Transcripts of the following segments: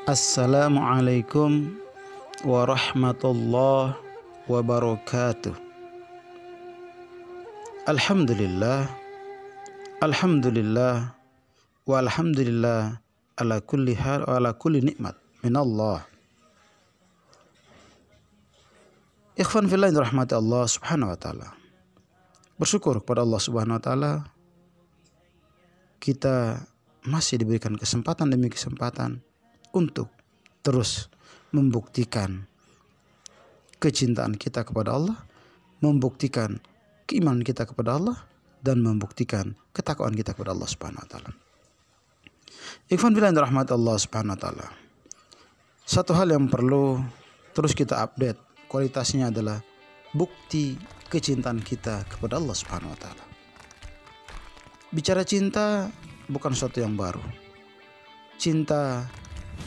Assalamualaikum warahmatullahi wabarakatuh. Alhamdulillah, alhamdulillah, walhamdulillah ala kulli hal wa ala kulli nikmat minallah. Ikhwan fillah yang dirahmati Allah subhanahu wa ta'ala. Bersyukur kepada Allah subhanahu wa ta'ala, kita masih diberikan kesempatan demi kesempatan untuk terus membuktikan kecintaan kita kepada Allah, membuktikan keimanan kita kepada Allah, dan membuktikan ketakwaan kita kepada Allah subhanahu wa ta'ala. Ikhwan fillah yang dirahmati Allah subhanahu wa ta'ala, satu hal yang perlu terus kita update kualitasnya adalah bukti kecintaan kita kepada Allah subhanahu wa ta'ala. Bicara cinta bukan sesuatu yang baru. Cinta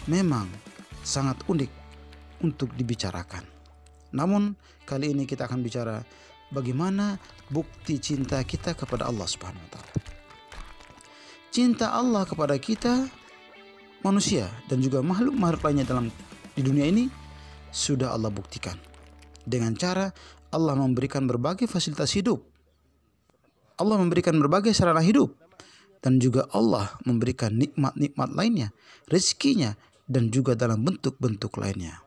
memang sangat unik untuk dibicarakan. Namun kali ini kita akan bicara bagaimana bukti cinta kita kepada Allah subhanahu wa ta'ala. Cinta Allah kepada kita, manusia dan juga makhluk-makhluk lainnya di dunia ini sudah Allah buktikan dengan cara Allah memberikan berbagai fasilitas hidup, Allah memberikan berbagai sarana hidup, dan juga Allah memberikan nikmat-nikmat lainnya, rezekinya, dan juga dalam bentuk-bentuk lainnya.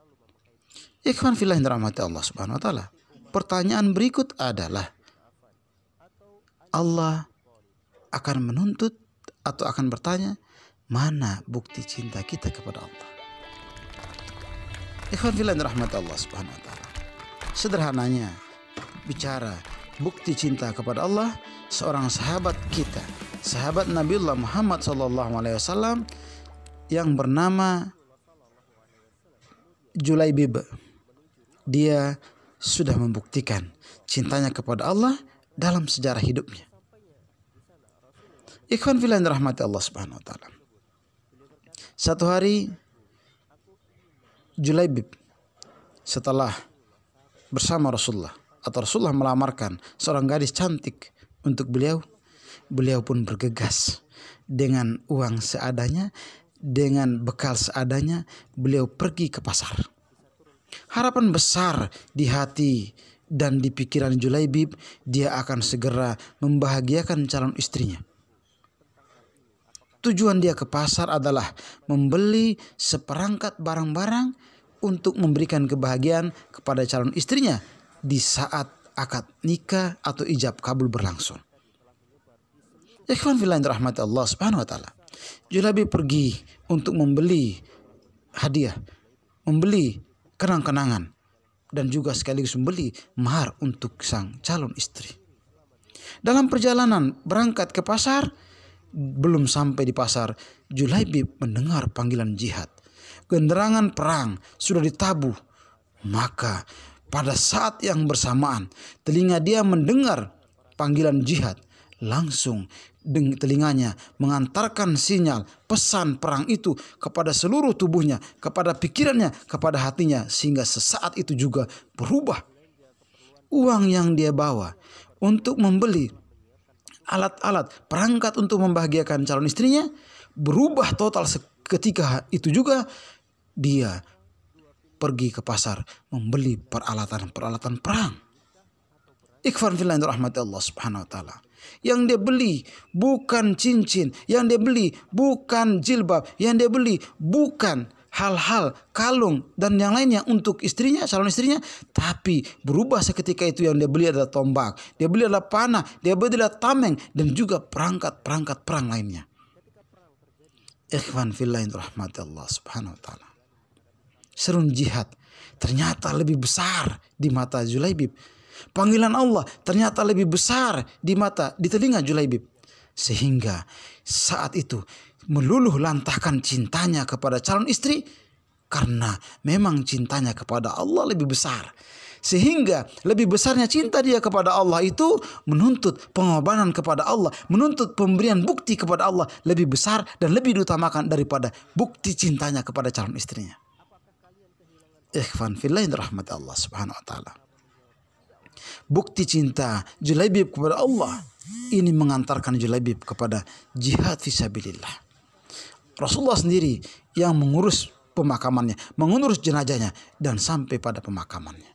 Ikhwan fillah yang dirahmati Allah subhanahu wa ta'ala, pertanyaan berikut adalah, Allah akan menuntut atau akan bertanya, mana bukti cinta kita kepada Allah? Ikhwan fillah yang dirahmati Allah subhanahu wa ta'ala, sederhananya bicara bukti cinta kepada Allah, seorang sahabat kita, sahabat Nabiullah Muhammad SAW yang bernama Julaibib, dia sudah membuktikan cintanya kepada Allah dalam sejarah hidupnya. Ikhwan fillah yang dirahmati Allah subhanahu wa ta'ala, satu hari Julaibib setelah bersama Rasulullah atau Rasulullah melamarkan seorang gadis cantik untuk beliau pun bergegas dengan uang seadanya, dengan bekal seadanya, beliau pergi ke pasar. Harapan besar di hati dan di pikiran Julaibib, dia akan segera membahagiakan calon istrinya. Tujuan dia ke pasar adalah membeli seperangkat barang-barang untuk memberikan kebahagiaan kepada calon istrinya di saat akad nikah atau ijab kabul berlangsung. Ikhwan fillah yang dirahmati Allah subhanahu wa ta'ala, Julaibib pergi untuk membeli hadiah, membeli kenang-kenangan, dan juga sekaligus membeli mahar untuk sang calon istri. Dalam perjalanan berangkat ke pasar, belum sampai di pasar, Julaibib mendengar panggilan jihad. Genderangan perang sudah ditabuh. Maka pada saat yang bersamaan, telinga dia mendengar panggilan jihad. Langsung telinganya mengantarkan sinyal pesan perang itu kepada seluruh tubuhnya, kepada pikirannya, kepada hatinya, sehingga sesaat itu juga berubah. Uang yang dia bawa untuk membeli alat-alat perangkat untuk membahagiakan calon istrinya berubah total. Ketika itu juga dia pergi ke pasar membeli peralatan perang. Ikhwan fillah yang dirahmati Allah subhanahu wa ta'ala, yang dia beli bukan cincin, yang dia beli bukan jilbab, yang dia beli bukan hal-hal kalung dan yang lainnya untuk istrinya, calon istrinya, tapi berubah seketika itu. Yang dia beli adalah tombak, dia beli adalah panah, dia beli adalah tameng, dan juga perangkat-perangkat perang lainnya. Ikhwan fillah yang dirahmati Allah subhanahu wa ta'ala, seruan jihad ternyata lebih besar di mata Julaibib. Panggilan Allah ternyata lebih besar di telinga Julaibib, sehingga saat itu meluluh lantahkan cintanya kepada calon istri, karena memang cintanya kepada Allah lebih besar. Sehingga lebih besarnya cinta dia kepada Allah itu menuntut pengorbanan kepada Allah, menuntut pemberian bukti kepada Allah lebih besar dan lebih diutamakan daripada bukti cintanya kepada calon istrinya. Ikhwan fillah yang dirahmati Allah subhanahu wa ta'ala, bukti cinta Julaibib kepada Allah ini mengantarkan Julaibib kepada jihad fisabilillah. Rasulullah sendiri yang mengurus pemakamannya, mengurus jenazahnya, dan sampai pada pemakamannya.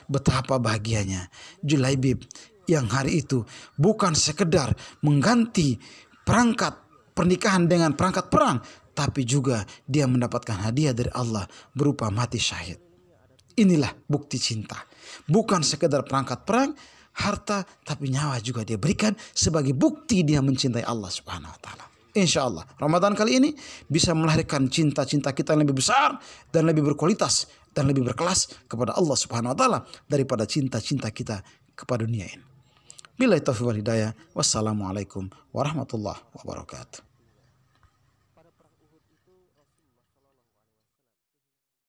Betapa bahagianya Julaibib yang hari itu bukan sekedar mengganti perangkat pernikahan dengan perangkat perang, tapi juga dia mendapatkan hadiah dari Allah berupa mati syahid. Inilah bukti cinta. Bukan sekedar perangkat perang, harta, tapi nyawa juga dia berikan sebagai bukti dia mencintai Allah Subhanahu wa taala. Insya Allah Ramadan kali ini bisa melahirkan cinta-cinta kita yang lebih besar dan lebih berkualitas dan lebih berkelas kepada Allah Subhanahu wa taala daripada cinta-cinta kita kepada dunia ini. Billahi taufiq wal hidayah. Wassalamualaikum warahmatullahi wabarakatuh.